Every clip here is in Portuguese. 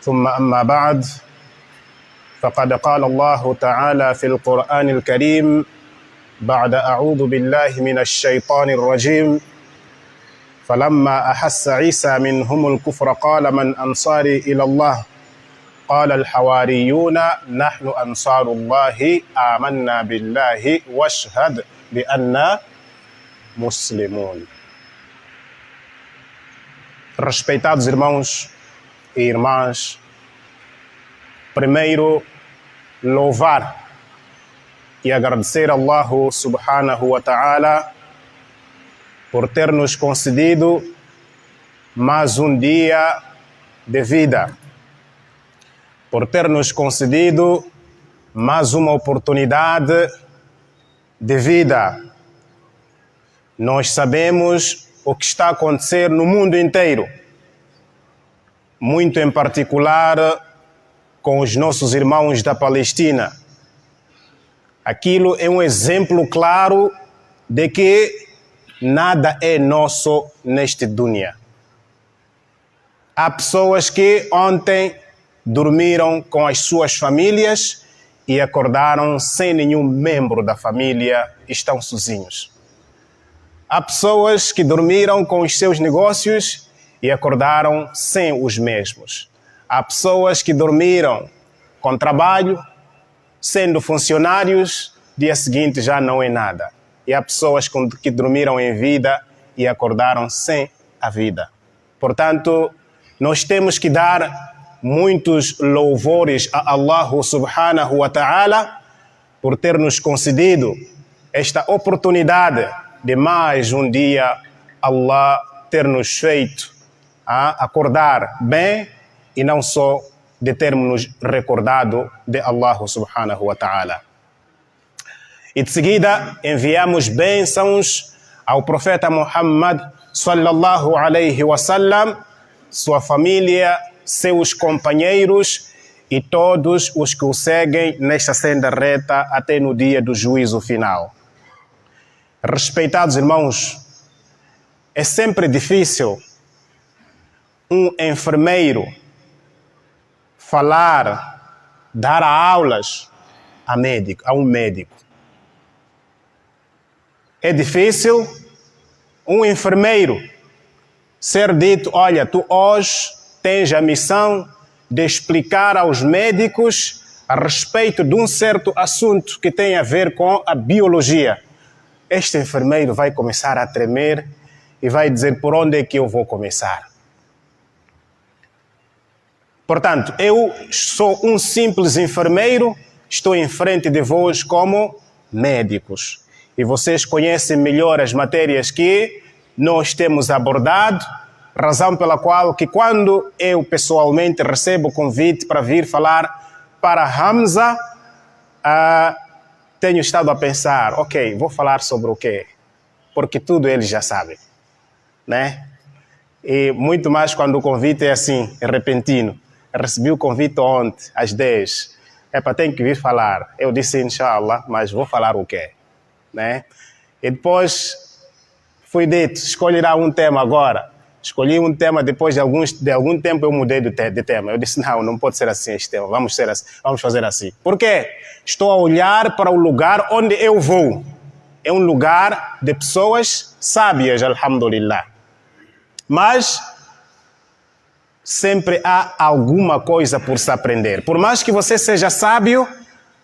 ثم أما بعد فقد قال الله تعالى في القرآن الكريم بعد أعوذ بالله من الشيطان الرجيم فلما أحس عيسى منهم الكفر قال من أنصاري إلى الله قال الحواريون نحن أنصار الله آمنا بالله واشهد بأننا مسلمون. Respeitados irmãos e irmãs, primeiro louvar e agradecer a Allah subhanahu wa ta'ala por ter nos concedido mais um dia de vida, por ter nos concedido mais uma oportunidade de vida. Nós sabemos o que está a acontecer no mundo inteiro, muito em particular com os nossos irmãos da Palestina. Aquilo é um exemplo claro de que nada é nosso neste dunya. Há pessoas que ontem dormiram com as suas famílias e acordaram sem nenhum membro da família, estão sozinhos. Há pessoas que dormiram com os seus negócios e acordaram sem os mesmos. Há pessoas que dormiram com trabalho, sendo funcionários, dia seguinte já não é nada. E há pessoas que dormiram em vida e acordaram sem a vida. Portanto, nós temos que dar muitos louvores a Allah subhanahu wa ta'ala por ter nos concedido esta oportunidade de mais um dia Allah ter nos feito a acordar bem e não só de termos nos recordado de Allah subhanahu wa ta'ala. E de seguida enviamos bênçãos ao profeta Muhammad sallallahu alaihi wasallam, sua família, seus companheiros e todos os que o seguem nesta senda reta até no dia do juízo final. Respeitados irmãos, é sempre difícil um enfermeiro falar, dar aulas a um médico. É difícil um enfermeiro ser dito, olha, tu hoje tens a missão de explicar aos médicos a respeito de um certo assunto que tem a ver com a biologia. Este enfermeiro vai começar a tremer e vai dizer por onde é que eu vou começar. Portanto, eu sou um simples enfermeiro, estou em frente de vós como médicos. E vocês conhecem melhor as matérias que nós temos abordado, razão pela qual que quando eu pessoalmente recebo o convite para vir falar para Hamza, tenho estado a pensar, ok, vou falar sobre o quê? Porque tudo eles já sabem, né? E muito mais quando o convite é assim, é repentino. Eu recebi o convite ontem, às 10. Tenho que vir falar. Eu disse, inshallah, mas vou falar o quê? Né? E depois fui dito, escolherá um tema agora. Escolhi um tema, depois de algum tempo eu mudei de tema. Eu disse, não pode ser assim este tema, vamos fazer assim. Por quê? Estou a olhar para o lugar onde eu vou. É um lugar de pessoas sábias, alhamdulillah. Mas sempre há alguma coisa por se aprender. Por mais que você seja sábio,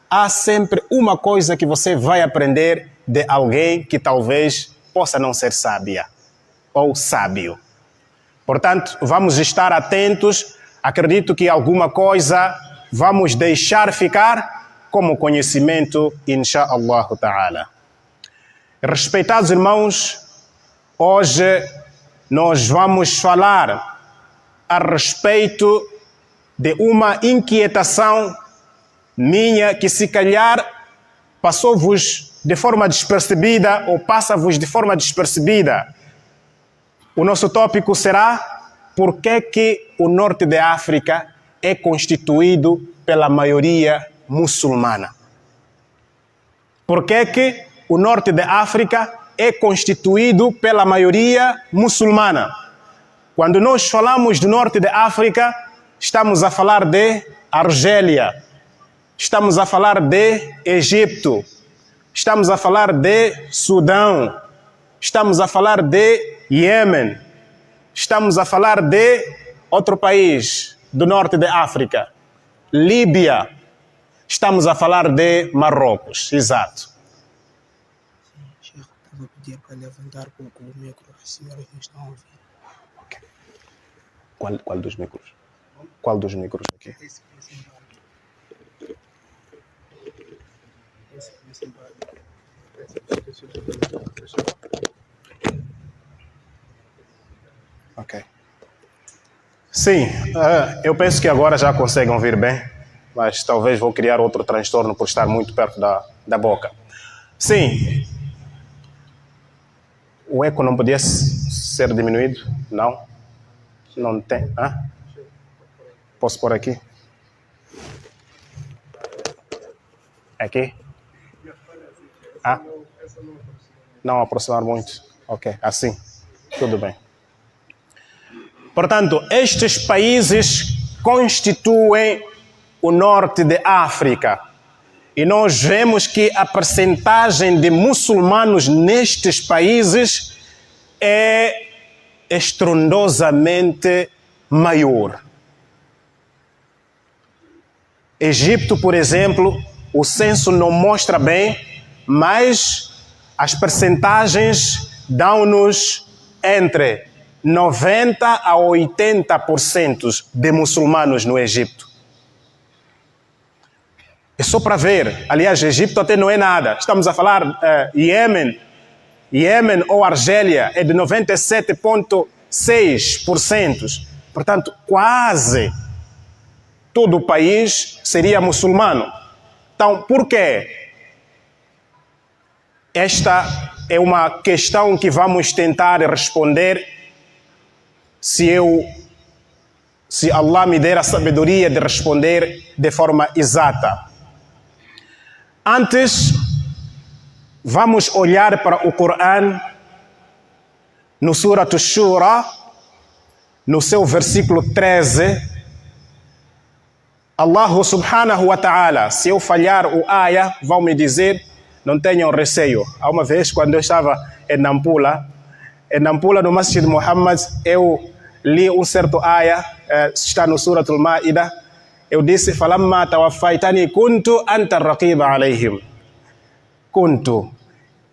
há sempre uma coisa que você vai aprender de alguém que talvez possa não ser sábia ou sábio. Portanto, vamos estar atentos. Acredito que alguma coisa vamos deixar ficar como conhecimento, insha'Allah ta'ala. Respeitados irmãos, hoje nós vamos falar a respeito de uma inquietação minha que se calhar passou-vos de forma despercebida ou passa-vos de forma despercebida. O nosso tópico será por que o norte da África é constituído pela maioria muçulmana. Por que o norte da África é constituído pela maioria muçulmana? Quando nós falamos do norte da África, estamos a falar de Argélia, estamos a falar de Egito, estamos a falar de Sudão, estamos a falar de Iêmen, estamos a falar de outro país do norte da África, Líbia, estamos a falar de Marrocos, exato. Sheikh, estava a pedir para levantar um pouco o micro, as senhoras não estão a ouvir. Okay. Qual dos micros? Qual dos micros aqui? Esse embaixo. Ok. Sim, eu penso que agora já conseguem ouvir bem, mas talvez vou criar outro transtorno por estar muito perto da boca. Sim. O eco não podia ser diminuído? Não? Não tem? Posso pôr aqui? Aqui? Não aproximar muito. Ok, assim. Tudo bem. Portanto, estes países constituem o norte da África. E nós vemos que a percentagem de muçulmanos nestes países é estrondosamente maior. Egito, por exemplo, o censo não mostra bem, mas as percentagens dão-nos entre 90% a 80% de muçulmanos no Egito. É só para ver. Aliás, Egito até não é nada. Estamos a falar Iêmen ou Argélia é de 97,6%. Portanto, quase todo o país seria muçulmano. Então, por quê? Esta é uma questão que vamos tentar responder se Allah me der a sabedoria de responder de forma exata. Antes, vamos olhar para o Corão no Surat Ash-Shura, no seu versículo 13. Allah subhanahu wa ta'ala, se eu falhar o ayah, vão me dizer, não tenham receio. Há uma vez, quando eu estava em Nampula, no Masjid Muhammad, eu li um certo ayah, está no Surat Al-Ma'idah. Eu disse, falamma tawaffaitani kuntu anta raqiba alayhim. Kuntu.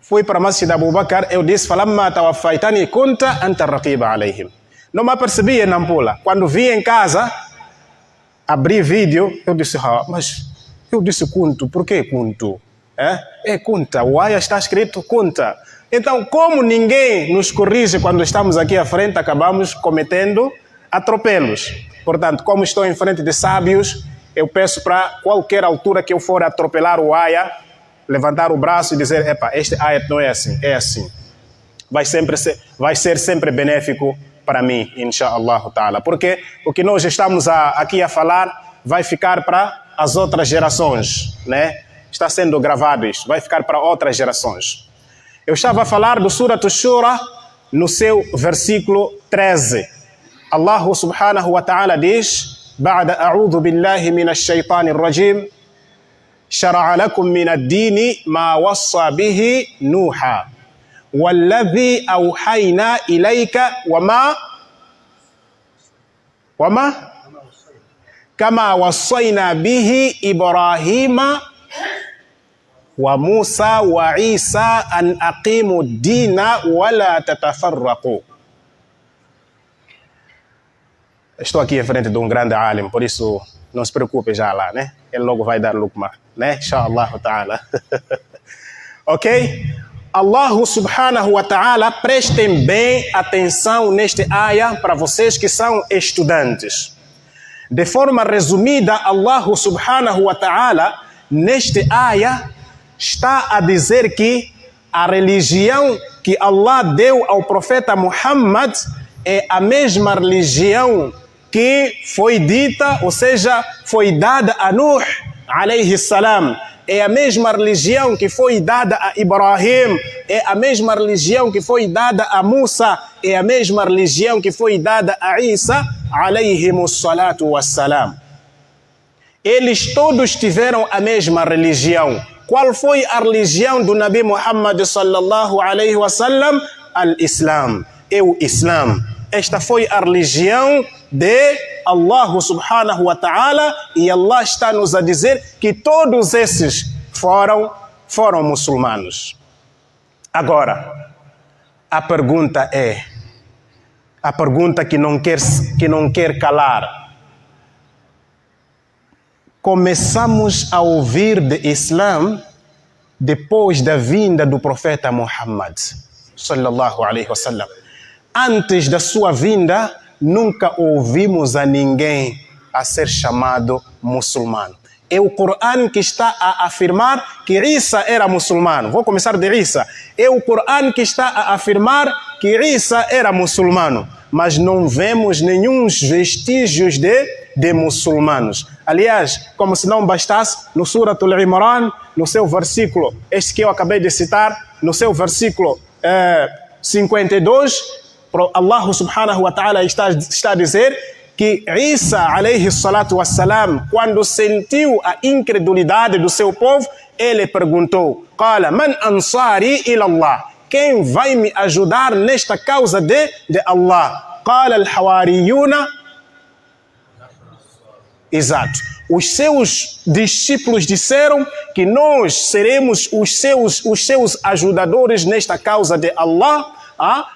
Fui para o Masjid Abu Bakr, eu disse, falamma tawaffaitani kunta anta raqiba alayhim. Não me apercebi em Nampula. Quando vi em casa, abri vídeo, eu disse, mas eu disse kuntu, por que kuntu? É kunta, o ayah está escrito kunta. Então, como ninguém nos corrige quando estamos aqui à frente, acabamos cometendo atropelos. Portanto, como estou em frente de sábios, eu peço para qualquer altura que eu for atropelar o ayah, levantar o braço e dizer, este ayah não é assim, é assim. Vai ser sempre benéfico para mim, inshallah ta'ala. Porque o que nós estamos aqui a falar vai ficar para as outras gerações, né? Está sendo gravado isto, vai ficar para outras gerações. Eu estava a falar do Surat Ash-Shura no seu versículo 13. Allah subhanahu wa ta'ala diz, Ba'da a'udhu billahi minash shaitanir rajim, shara'a lakum minad dini ma wassa bihi Nuha, walladhi awhayna ilayka wama kama wassayna bihi Ibrahima wa Musa wa Isa an aqimu ad-dina wa la tatafarraqu. Estou aqui em frente de um grande alim, por isso não se preocupe já lá, né? Ele logo vai dar lukma, né? Inshallah ta'ala. Ok? Allah subhanahu wa ta'ala, prestem bem atenção neste ayah para vocês que são estudantes. De forma resumida, Allah subhanahu wa ta'ala, neste ayah, está a dizer que a religião que Allah deu ao profeta Muhammad é a mesma religião que foi dita, ou seja, foi dada a Nuh, alayhi salam, é a mesma religião que foi dada a Ibrahim, é a mesma religião que foi dada a Musa, é a mesma religião que foi dada a Isa, alayhimus salatu wassalam. Eles todos tiveram a mesma religião. Qual foi a religião do Nabi Muhammad sallallahu alayhi wa sallam? Al-Islam. É o Islam. Esta foi a religião de Allah subhanahu wa ta'ala, e Allah está nos a dizer que todos esses foram muçulmanos. Agora, a pergunta que não quer calar. Começamos a ouvir de Islã depois da vinda do profeta Muhammad sallallahu alaihi wasallam. Antes da sua vinda, nunca ouvimos a ninguém a ser chamado muçulmano. É o Corão que está a afirmar que Isa era muçulmano. Vou começar de Isa. É o Corão que está a afirmar que Isa era muçulmano. Mas não vemos nenhum vestígios de muçulmanos. Aliás, como se não bastasse, no Suratul Imran, no seu versículo, este que eu acabei de citar, no seu versículo 52, Allah subhanahu wa ta'ala está a dizer que Isa alayhi salatu wassalam, quando sentiu a incredulidade do seu povo, ele perguntou: Qala man ansari ila Allah? Quem vai me ajudar nesta causa de Allah? Qala al-hawariyuna. Exato. Os seus discípulos disseram que nós seremos os seus ajudadores nesta causa de Allah.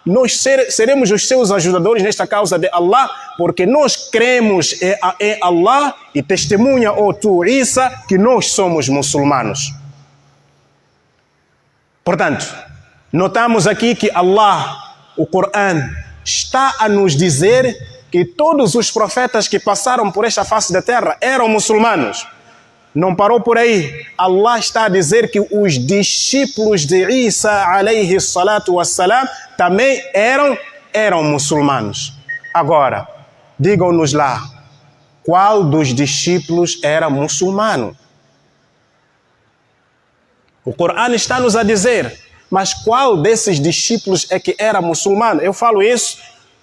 Nós seremos os seus ajudadores nesta causa de Allah, porque nós cremos em Allah e testemunha, tu, Isa, que nós somos muçulmanos. Portanto, notamos aqui que Allah, o Corão, está a nos dizer que todos os profetas que passaram por esta face da terra eram muçulmanos. Não parou por aí. Allah está a dizer que os discípulos de Isa alayhi salatu wassalam também eram muçulmanos. Agora, digam-nos lá, qual dos discípulos era muçulmano? O Corão está nos a dizer, mas qual desses discípulos é que era muçulmano? Eu falo isso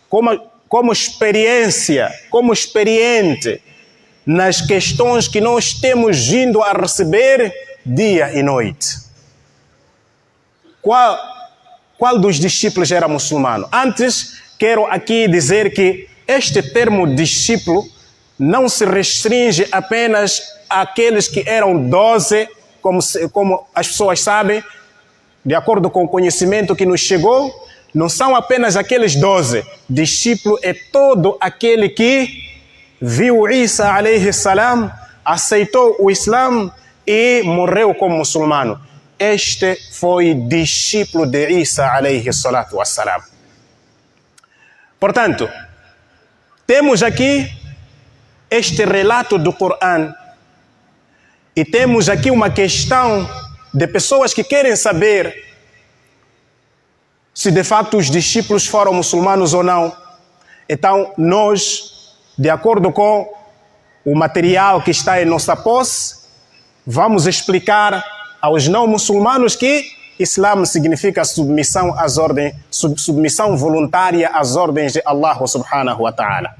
como experiência, como experiente nas questões que nós temos vindo a receber dia e noite. Qual dos discípulos era muçulmano? Antes, quero aqui dizer que este termo discípulo não se restringe apenas àqueles que eram 12, como as pessoas sabem, de acordo com o conhecimento que nos chegou, não são apenas aqueles 12. Discípulo é todo aquele que viu Isa alayhi salam, aceitou o Islã e morreu como muçulmano. Este foi discípulo de Isa alayhi salatu wassalam. Portanto, temos aqui este relato do Corão e temos aqui uma questão de pessoas que querem saber se de fato os discípulos foram muçulmanos ou não. Então, nós, de acordo com o material que está em nossa posse, vamos explicar aos não muçulmanos que Islã significa submissão às ordens, submissão voluntária às ordens de Allah subhanahu wa ta'ala.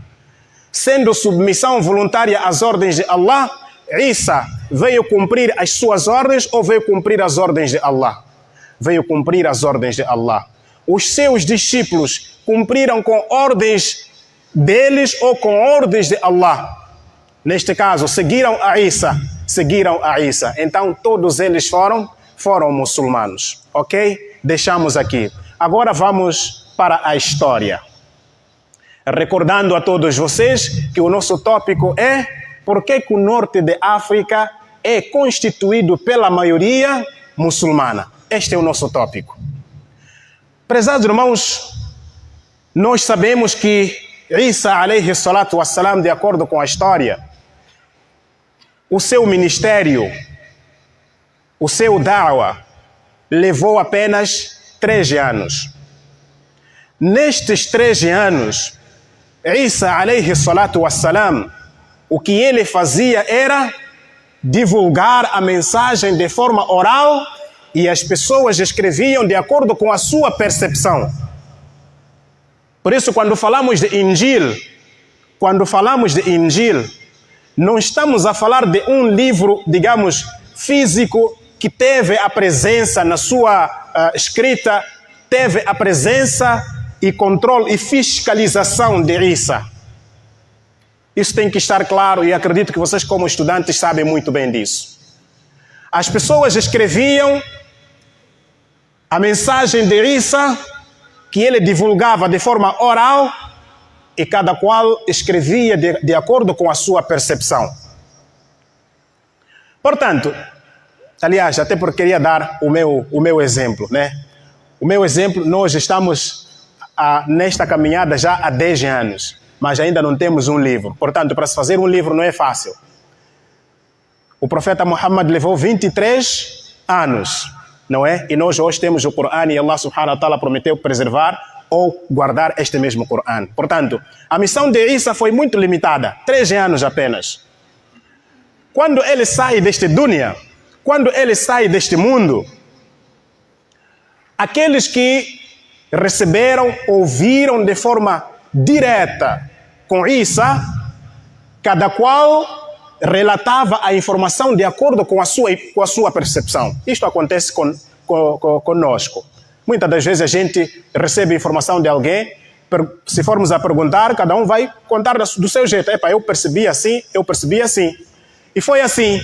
Sendo submissão voluntária às ordens de Allah, Isa veio cumprir as suas ordens ou veio cumprir as ordens de Allah? Veio cumprir as ordens de Allah. Os seus discípulos cumpriram com ordens deles ou com ordens de Allah? Neste caso, seguiram a Isa. Então, todos eles foram muçulmanos. Ok? Deixamos aqui. Agora vamos para a história. Recordando a todos vocês que o nosso tópico é por que o norte de África é constituído pela maioria muçulmana. Este é o nosso tópico. Prezados irmãos, nós sabemos que Isa alayhi salatu wassalam, de acordo com a história, o seu ministério, o seu da'wa, levou apenas 13 anos. Nestes 13 anos, Isa alayhi salatu wassalam, o que ele fazia era divulgar a mensagem de forma oral e as pessoas escreviam de acordo com a sua percepção. Por isso, quando falamos de Injil, não estamos a falar de um livro, digamos, físico que teve a presença na sua escrita, teve a presença e controle e fiscalização de Isa. Isso tem que estar claro e acredito que vocês, como estudantes, sabem muito bem disso. As pessoas escreviam a mensagem de Isa, que ele divulgava de forma oral, e cada qual escrevia de acordo com a sua percepção. Portanto, aliás, até porque queria dar o meu exemplo, né? O meu exemplo, nós estamos nesta caminhada já há 10 anos, mas ainda não temos um livro. Portanto, para se fazer um livro não é fácil. O profeta Muhammad levou 23 anos, não é? E nós hoje temos o Corão e Allah subhanahu wa ta'ala prometeu preservar ou guardar este mesmo Corão. Portanto, a missão de Isa foi muito limitada, 3 anos apenas. Quando ele sai deste dunya, quando ele sai deste mundo, aqueles que receberam, ouviram de forma direta com Isa, cada qual relatava a informação de acordo com a sua percepção. Isto acontece conosco. Muitas das vezes a gente recebe informação de alguém, se formos a perguntar, cada um vai contar do seu jeito. Epa, eu percebi assim. E foi assim.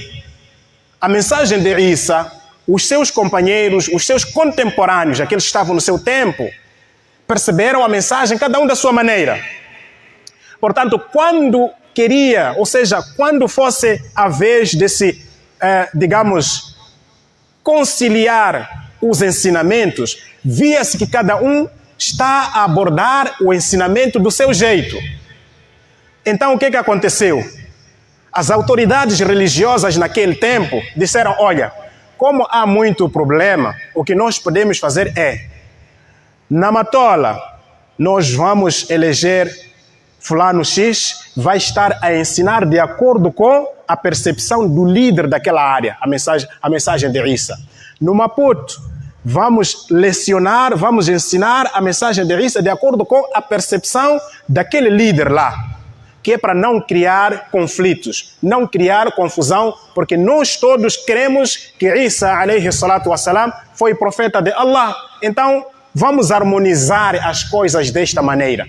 A mensagem de Isa, os seus companheiros, os seus contemporâneos, aqueles que estavam no seu tempo, perceberam a mensagem, cada um da sua maneira. Portanto, quando queria, ou seja, quando fosse a vez de se, digamos, conciliar os ensinamentos, via-se que cada um está a abordar o ensinamento do seu jeito. Então, o que aconteceu? As autoridades religiosas naquele tempo disseram, olha, como há muito problema, o que nós podemos fazer é, na Matola, nós vamos eleger fulano X, vai estar a ensinar de acordo com a percepção do líder daquela área, a mensagem de Isa. No Maputo, vamos lecionar, vamos ensinar a mensagem de Isa de acordo com a percepção daquele líder lá, que é para não criar conflitos, não criar confusão, porque nós todos cremos que Isa, alayhi salatu wassalam, foi profeta de Allah. Então, vamos harmonizar as coisas desta maneira.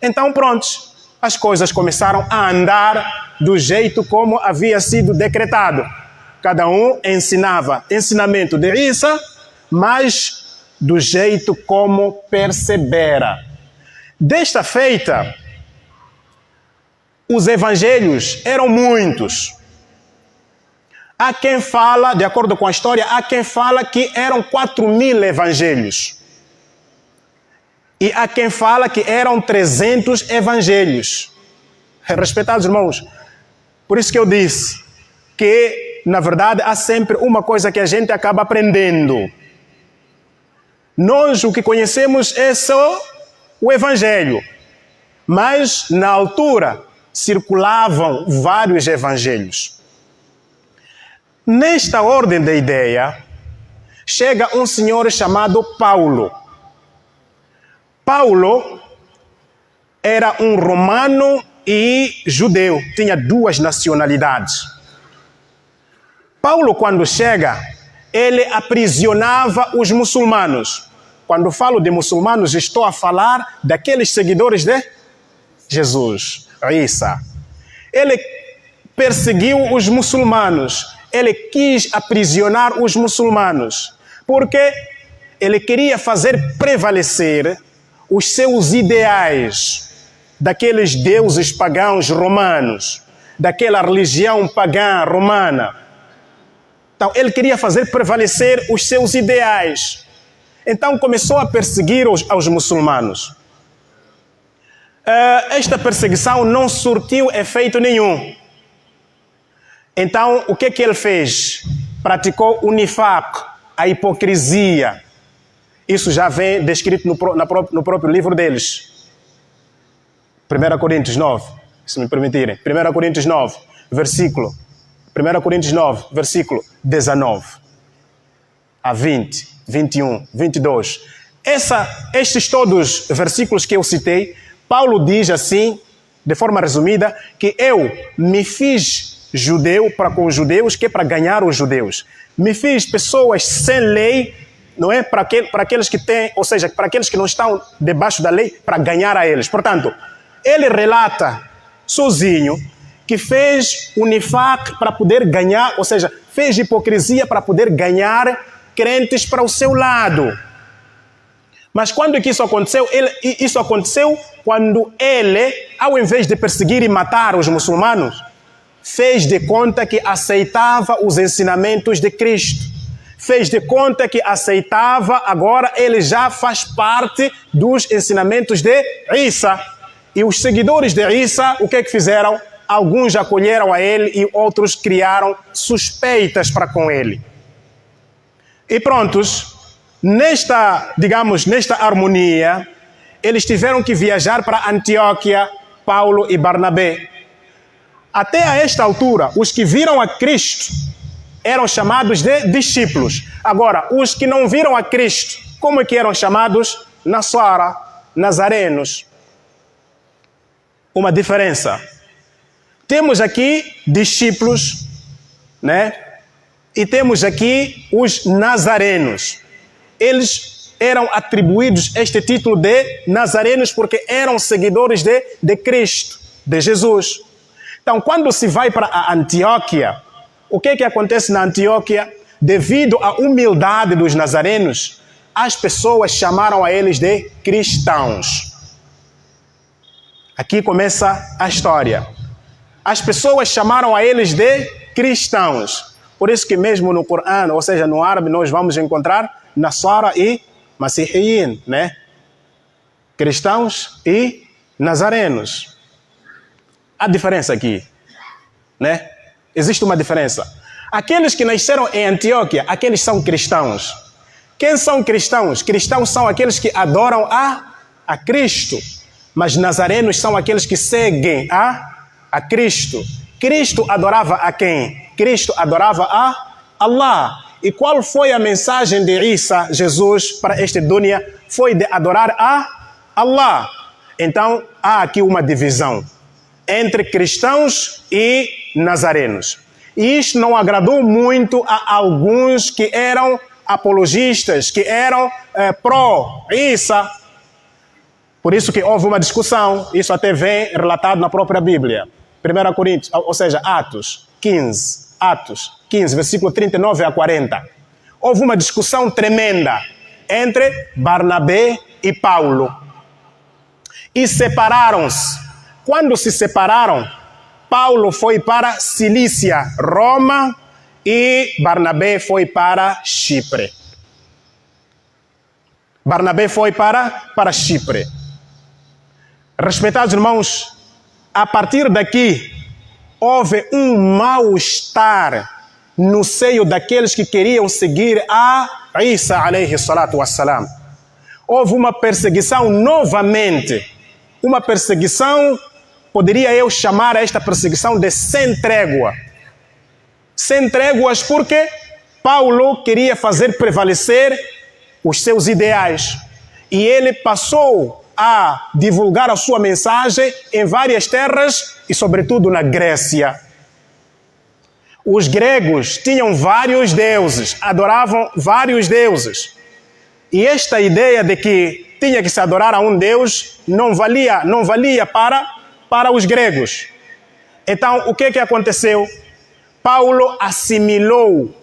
Então, prontos, as coisas começaram a andar do jeito como havia sido decretado. Cada um ensinava ensinamento de Isa, mas do jeito como percebera. Desta feita, os evangelhos eram muitos. Há quem fala, de acordo com a história, há quem fala que eram 4.000 evangelhos. E há quem fala que eram 300 evangelhos. Respeitados irmãos, por isso que eu disse que, na verdade, há sempre uma coisa que a gente acaba aprendendo. Nós o que conhecemos é só o evangelho. Mas, na altura, circulavam vários evangelhos. Nesta ordem da ideia, chega um senhor chamado Paulo. Paulo era um romano e judeu, tinha 2 nacionalidades. Paulo, quando chega, ele aprisionava os muçulmanos. Quando falo de muçulmanos, estou a falar daqueles seguidores de Jesus, Isa. Ele perseguiu os muçulmanos, ele quis aprisionar os muçulmanos, porque ele queria fazer prevalecer os seus ideais daqueles deuses pagãos romanos, daquela religião pagã romana. Então, ele queria fazer prevalecer os seus ideais. Então, começou a perseguir aos muçulmanos. Esta perseguição não surtiu efeito nenhum. Então, o que ele fez? Praticou o nifaq, a hipocrisia. Isso já vem descrito no próprio livro deles. 1 Coríntios 9, se me permitirem. 1 Coríntios 9, versículo 1 Coríntios 9, versículo 19 a 20, 21, 22. Estes todos versículos que eu citei, Paulo diz assim, de forma resumida, que eu me fiz judeu para com os judeus, que é para ganhar os judeus. Me fiz pessoas sem lei, não é? Para aqueles que têm, ou seja, para aqueles que não estão debaixo da lei, para ganhar a eles. Portanto, ele relata sozinho que fez o nifaq para poder ganhar, ou seja, fez hipocrisia para poder ganhar crentes para o seu lado. Mas quando é que isso aconteceu? Isso aconteceu quando ele, ao invés de perseguir e matar os muçulmanos, fez de conta que aceitava os ensinamentos de Cristo. Fez de conta que aceitava, agora ele já faz parte dos ensinamentos de Isa. E os seguidores de Isa, o que é que fizeram? Alguns acolheram a ele e outros criaram suspeitas para com ele. E prontos, nesta harmonia, eles tiveram que viajar para Antioquia, Paulo e Barnabé. Até a esta altura, os que viram a Cristo eram chamados de discípulos. Agora, os que não viram a Cristo, como é que eram chamados? Nassara, nazarenos. Uma diferença. Temos aqui discípulos, né? E temos aqui os nazarenos. Eles eram atribuídos este título de nazarenos porque eram seguidores de Cristo, de Jesus. Então, quando se vai para a Antioquia, o que acontece na Antioquia? Devido à humildade dos nazarenos, as pessoas chamaram a eles de cristãos. Aqui começa a história. As pessoas chamaram a eles de cristãos. Por isso que mesmo no Corão, ou seja, no árabe, nós vamos encontrar Nassara e Masihiyin, né? Cristãos e nazarenos. Há diferença aqui, né? Existe uma diferença. Aqueles que nasceram em Antioquia, aqueles são cristãos. Quem são cristãos? Cristãos são aqueles que adoram a Cristo. Mas nazarenos são aqueles que seguem a Cristo. Cristo adorava a quem? Cristo adorava a Allah. E qual foi a mensagem de Isa, Jesus, para este dunya? Foi de adorar a Allah. Então, há aqui uma divisão entre cristãos e nazarenos. E isto não agradou muito a alguns que eram apologistas, que eram pró-Isa. Por isso que houve uma discussão, isso até vem relatado na própria Bíblia. 1 Coríntios, ou seja, Atos 15, versículo 39 a 40. Houve uma discussão tremenda entre Barnabé e Paulo. E separaram-se. Quando se separaram, Paulo foi para Cilícia, Roma, e Barnabé foi para Chipre. Barnabé foi para Chipre. Respeitados irmãos, a partir daqui, houve um mal-estar no seio daqueles que queriam seguir a Isa, alayhi salatu wassalam. Houve uma perseguição novamente. Uma perseguição, poderia eu chamar esta perseguição de sem trégua. Sem tréguas porque Paulo queria fazer prevalecer os seus ideais. E ele passou a divulgar a sua mensagem em várias terras e, sobretudo, na Grécia. Os gregos tinham vários deuses, adoravam vários deuses. E esta ideia de que tinha que se adorar a um Deus não valia para os gregos. Então, o que aconteceu? Paulo assimilou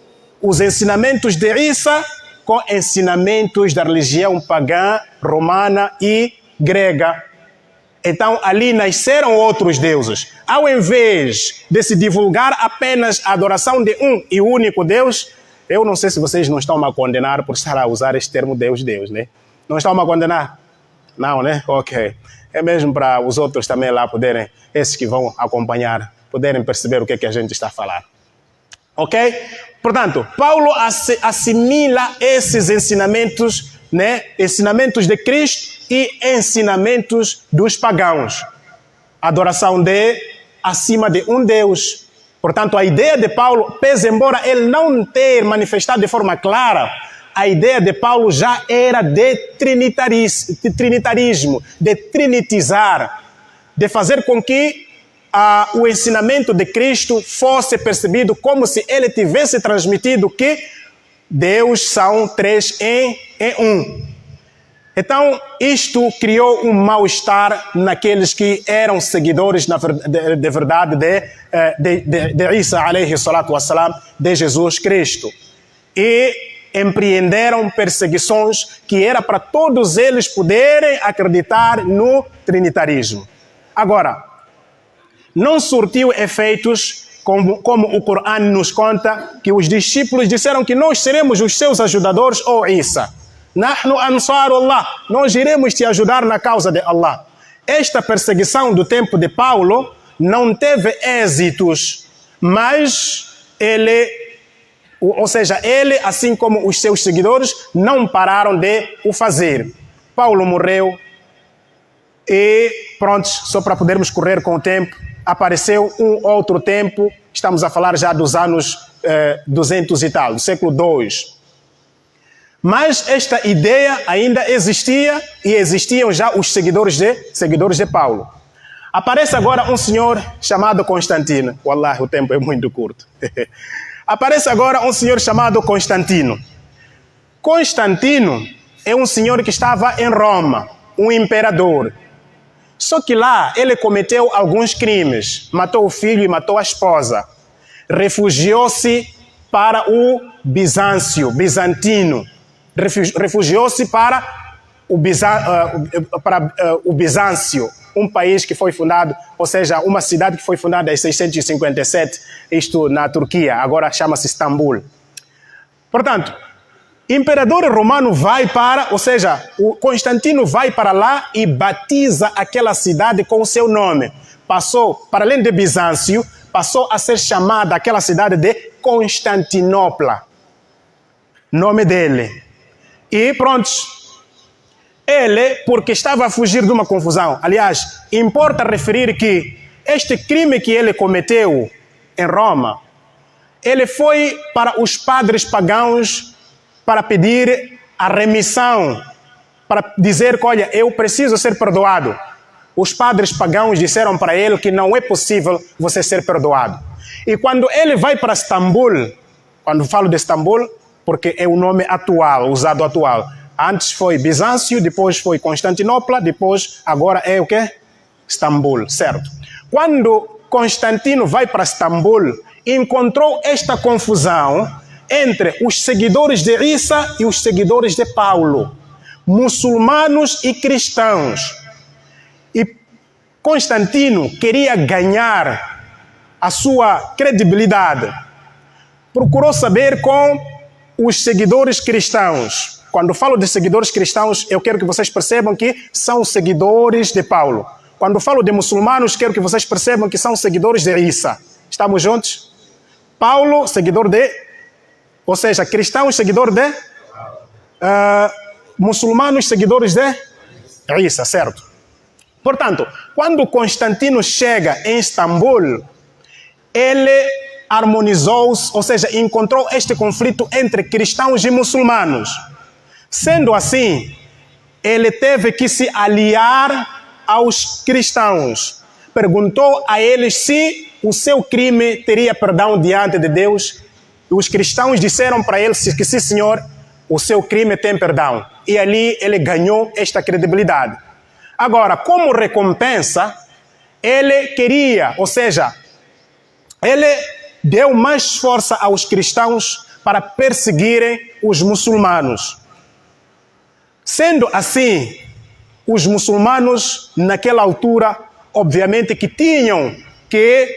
os ensinamentos de Isa com ensinamentos da religião pagã, romana e grega. Então, ali nasceram outros deuses. Ao invés de se divulgar apenas a adoração de um e único Deus, eu não sei se vocês não estão a condenar por estar a usar este termo Deus, né? Não estão a condenar? Não, né? Ok. É mesmo para os outros também lá poderem, esses que vão acompanhar, poderem perceber o que é que a gente está a falar. Ok? Portanto, Paulo assimila esses ensinamentos, né? Ensinamentos de Cristo e ensinamentos dos pagãos. Adoração acima de um Deus. Portanto, a ideia de Paulo, pese embora ele não ter manifestado de forma clara, a ideia de Paulo já era de trinitarismo, de trinitizar, de fazer com que o ensinamento de Cristo fosse percebido como se ele tivesse transmitido que Deus são três em um. Então, isto criou um mal-estar naqueles que eram seguidores, de verdade, de Isa, alayhi salatu wassalam, de Jesus Cristo. E empreenderam perseguições que era para todos eles poderem acreditar no trinitarismo. Agora, não surtiu efeitos como o Corão nos conta, que os discípulos disseram que nós seremos os seus ajudadores, ou Isa. Nahnu ansarullah, nós iremos te ajudar na causa de Allah. Esta perseguição do tempo de Paulo não teve êxitos, mas ele, assim como os seus seguidores, não pararam de o fazer. Paulo morreu e pronto, só para podermos correr com o tempo, apareceu um outro tempo, estamos a falar já dos anos 200 e tal, do século II. Mas esta ideia ainda existia e existiam já os seguidores de Paulo. Aparece agora um senhor chamado Constantino. Wallahi, o tempo é muito curto. Aparece agora um senhor chamado Constantino. Constantino é um senhor que estava em Roma, um imperador. Só que lá ele cometeu alguns crimes. Matou o filho e matou a esposa. Refugiou-se para o bizantino. Refugiou-se para o Bizâncio, um país que foi fundado, ou seja, uma cidade que foi fundada em 657, isto na Turquia, agora chama-se Istambul. Portanto, o imperador romano vai para, ou seja, o Constantino vai para lá e batiza aquela cidade com o seu nome. Passou, para além de Bizâncio, passou a ser chamada aquela cidade de Constantinopla. Nome dele. E pronto, ele, porque estava a fugir de uma confusão, aliás, importa referir que este crime que ele cometeu em Roma, ele foi para os padres pagãos para pedir a remissão, para dizer que, olha, eu preciso ser perdoado. Os padres pagãos disseram para ele que não é possível você ser perdoado. E quando ele vai para Istambul, quando falo de Istambul, porque é o nome atual, usado atual. Antes foi Bizâncio, depois foi Constantinopla, depois, agora é o quê? Istambul, certo? Quando Constantino vai para Istambul, encontrou esta confusão entre os seguidores de Isa e os seguidores de Paulo, muçulmanos e cristãos. E Constantino queria ganhar a sua credibilidade. Procurou saber com os seguidores cristãos. Quando falo de seguidores cristãos, eu quero que vocês percebam que são seguidores de Paulo. Quando falo de muçulmanos, quero que vocês percebam que são seguidores de Isa. Estamos juntos? Paulo, seguidor de... Ou seja, cristãos, seguidor de... muçulmanos, seguidores de Isa, certo? Portanto, quando Constantino chega em Istambul, ele harmonizou-se, ou seja, encontrou este conflito entre cristãos e muçulmanos. Sendo assim, ele teve que se aliar aos cristãos. Perguntou a eles se o seu crime teria perdão diante de Deus. Os cristãos disseram para ele que sim, senhor, o seu crime tem perdão. E ali ele ganhou esta credibilidade. Agora, como recompensa, ele queria, ou seja, ele deu mais força aos cristãos para perseguirem os muçulmanos. Sendo assim, os muçulmanos, naquela altura, obviamente que tinham que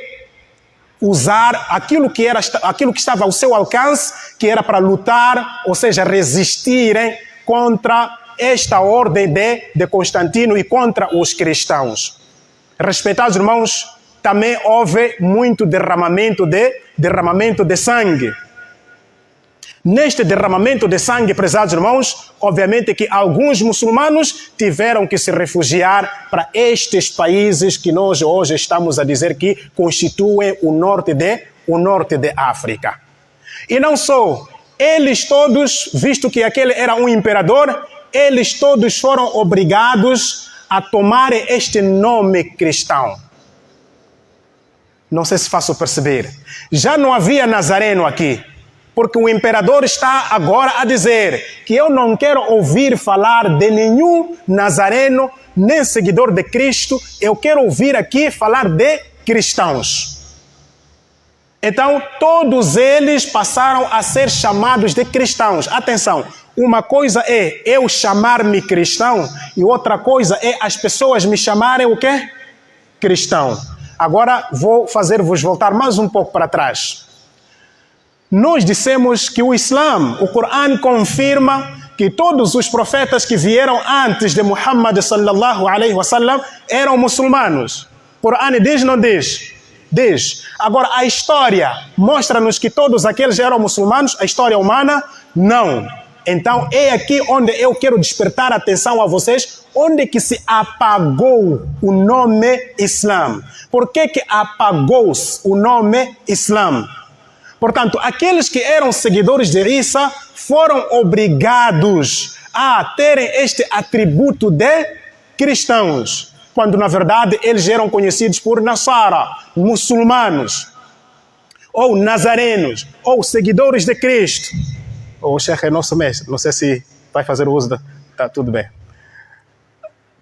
usar aquilo que estava ao seu alcance, que era para lutar, ou seja, resistirem contra esta ordem de Constantino e contra os cristãos. Respeitados irmãos, também houve muito derramamento de sangue. Neste derramamento de sangue, prezados irmãos, obviamente que alguns muçulmanos tiveram que se refugiar para estes países que nós hoje estamos a dizer que constituem o norte o norte de África. E não só, eles todos, visto que aquele era um imperador, eles todos foram obrigados a tomarem este nome cristão. Não sei se faço perceber. Já não havia Nazareno aqui, porque o imperador está agora a dizer que eu não quero ouvir falar de nenhum Nazareno, nem seguidor de Cristo, eu quero ouvir aqui falar de cristãos. Então, todos eles passaram a ser chamados de cristãos. Atenção, uma coisa é eu chamar-me cristão e outra coisa é as pessoas me chamarem o quê? Cristão. Agora vou fazer-vos voltar mais um pouco para trás. Nós dissemos que o Islã, o Corão confirma que todos os profetas que vieram antes de Muhammad sallallahu alaihi wasallam eram muçulmanos. O Corão diz, não diz? Diz. Agora a história mostra-nos que todos aqueles eram muçulmanos, a história humana, não. Então é aqui onde eu quero despertar a atenção a vocês, onde que se apagou o nome Islã. Por que apagou-se o nome Islã? Portanto, aqueles que eram seguidores de Isa foram obrigados a terem este atributo de cristãos, quando na verdade eles eram conhecidos por Nasara, muçulmanos, ou nazarenos, ou seguidores de Cristo. O Sheikh é nosso mestre, não sei se vai fazer o uso da... Tá, tudo bem.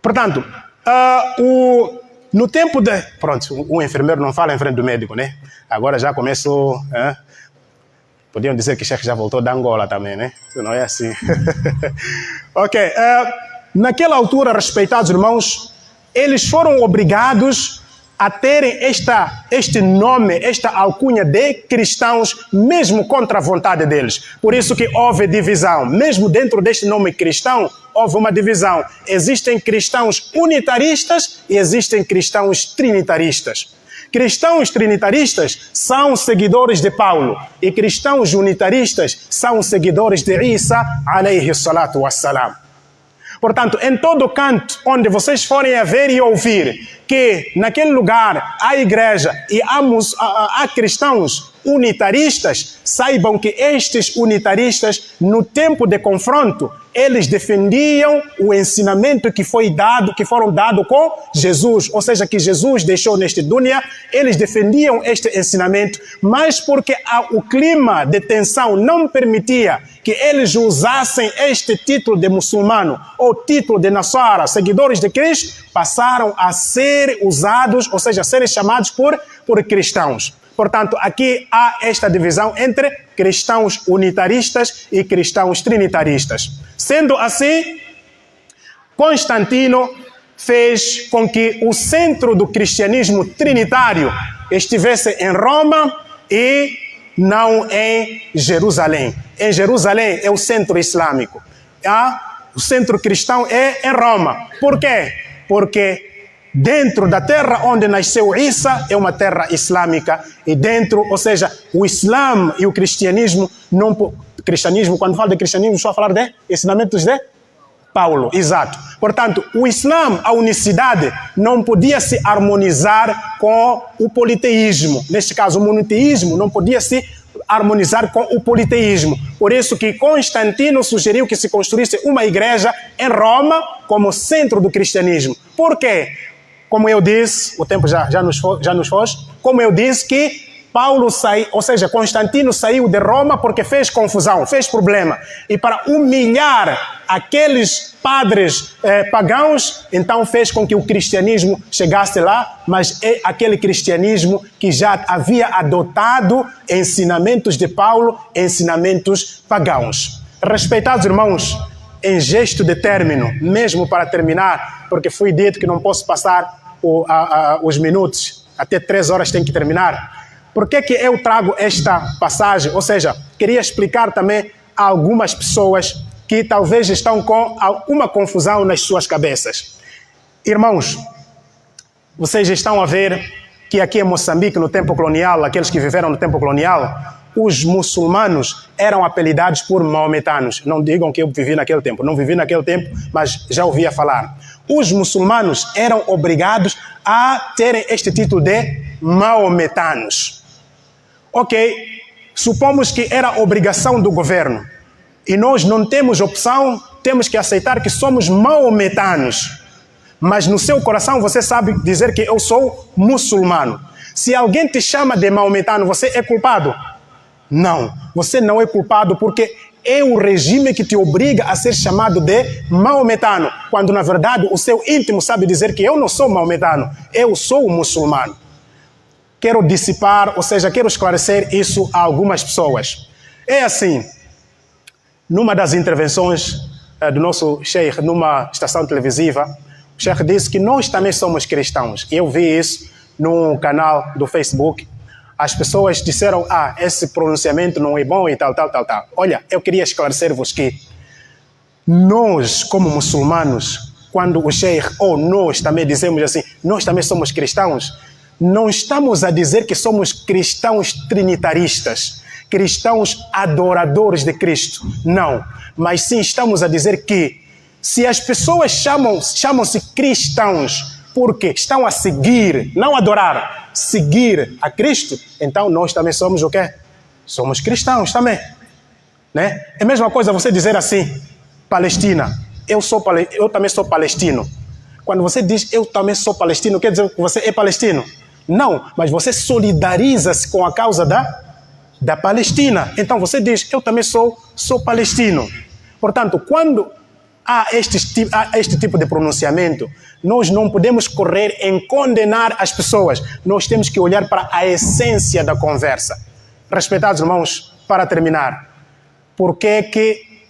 Portanto, no tempo de... Pronto, o enfermeiro não fala em frente do médico, né? Agora já começou... Podiam dizer que o Sheikh já voltou da Angola também, né? Não é assim. Ok. Naquela altura, respeitados irmãos, eles foram obrigados a terem este nome, esta alcunha de cristãos, mesmo contra a vontade deles. Por isso que houve divisão. Mesmo dentro deste nome cristão, houve uma divisão. Existem cristãos unitaristas e existem cristãos trinitaristas. Cristãos trinitaristas são seguidores de Paulo e cristãos unitaristas são seguidores de Isa, alayhi salatu wassalam. Portanto, em todo canto onde vocês forem a ver e ouvir que naquele lugar há igreja e há cristãos unitaristas, saibam que estes unitaristas, no tempo de confronto, eles defendiam o ensinamento que foram dados com Jesus, ou seja, que Jesus deixou neste dunya, eles defendiam este ensinamento, mas porque o clima de tensão não permitia que eles usassem este título de muçulmano ou título de Nasara, seguidores de Cristo, passaram a ser usados, ou seja, a serem chamados por cristãos. Portanto, aqui há esta divisão entre cristãos unitaristas e cristãos trinitaristas. Sendo assim, Constantino fez com que o centro do cristianismo trinitário estivesse em Roma e não em Jerusalém. Em Jerusalém é o centro islâmico. O centro cristão é em Roma. Por quê? Porque dentro da terra onde nasceu Isa é uma terra islâmica e dentro, ou seja, o Islã e o cristianismo, quando falo de cristianismo, estou a falar de ensinamentos de Paulo, exato. Portanto, o Islã, a unicidade, não podia se harmonizar com o politeísmo. Neste caso, o monoteísmo não podia se harmonizar com o politeísmo. Por isso que Constantino sugeriu que se construísse uma igreja em Roma como centro do cristianismo. Por quê? Como eu disse, o tempo já nos foge, como eu disse que Paulo saiu, ou seja, Constantino saiu de Roma porque fez confusão, fez problema. E para humilhar aqueles padres pagãos, então fez com que o cristianismo chegasse lá, mas é aquele cristianismo que já havia adotado ensinamentos de Paulo, ensinamentos pagãos. Respeitados irmãos, em gesto de término, mesmo para terminar, porque foi dito que não posso passar os minutos, até 3 horas tem que terminar. Por que eu trago esta passagem? Ou seja, queria explicar também a algumas pessoas que talvez estão com alguma confusão nas suas cabeças. Irmãos, vocês estão a ver que aqui em Moçambique, no tempo colonial, aqueles que viveram no tempo colonial, os muçulmanos eram apelidados por maometanos. Não digam que eu vivi naquele tempo. Não vivi naquele tempo, mas já ouvia falar. Os muçulmanos eram obrigados a terem este título de maometanos. Ok, supomos que era obrigação do governo e nós não temos opção, temos que aceitar que somos maometanos. Mas no seu coração você sabe dizer que eu sou muçulmano. Se alguém te chama de maometano, você é culpado? Não, você não é culpado porque é o regime que te obriga a ser chamado de maometano, quando na verdade o seu íntimo sabe dizer que eu não sou maometano, eu sou muçulmano. Quero dissipar, ou seja, quero esclarecer isso a algumas pessoas. É assim, numa das intervenções do nosso sheikh, numa estação televisiva, o sheikh disse que nós também somos cristãos. Eu vi isso num canal do Facebook. As pessoas disseram, esse pronunciamento não é bom e tal. Olha, eu queria esclarecer-vos que nós, como muçulmanos, quando o sheikh, ou nós também dizemos assim, nós também somos cristãos, não estamos a dizer que somos cristãos trinitaristas, cristãos adoradores de Cristo. Não, mas sim estamos a dizer que se as pessoas chamam-se cristãos porque estão a seguir, não adorar, seguir a Cristo, então nós também somos o quê? Somos cristãos também. Né? É a mesma coisa você dizer assim, Palestina, eu também sou palestino. Quando você diz eu também sou palestino, quer dizer que você é palestino? Não, mas você solidariza-se com a causa da Palestina. Então você diz, eu também sou palestino. Portanto, quando há este tipo de pronunciamento, nós não podemos correr em condenar as pessoas. Nós temos que olhar para a essência da conversa. Respeitados irmãos, para terminar,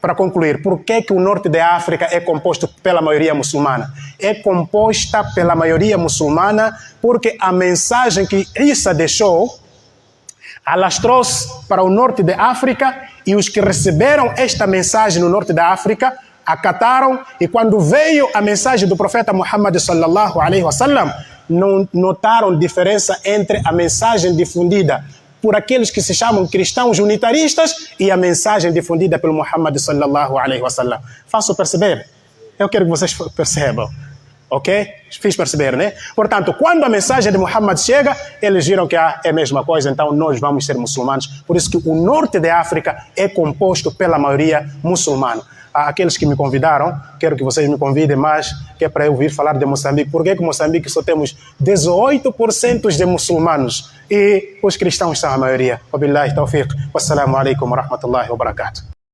para concluir, por que o norte da África é composto pela maioria muçulmana? É composta pela maioria muçulmana porque a mensagem que Isa deixou alastrou-se para o norte da África e os que receberam esta mensagem no norte da África acataram, e quando veio a mensagem do profeta Muhammad sallallahu alaihi wasallam, não notaram diferença entre a mensagem difundida por aqueles que se chamam cristãos unitaristas e a mensagem difundida pelo Muhammad sallallahu alaihi wasallam. Faço perceber? Eu quero que vocês percebam. Ok? Fiz perceber, né? Portanto, quando a mensagem de Muhammad chega, eles viram que é a mesma coisa, então nós vamos ser muçulmanos. Por isso que o norte da África é composto pela maioria muçulmana. Aqueles que me convidaram, quero que vocês me convidem mais, que é para eu vir falar de Moçambique. Por que em Moçambique só temos 18% de muçulmanos e os cristãos são a maioria? Wabillahi tawfiq. Wassalamu alaikum wa rahmatullahi wa barakatuh.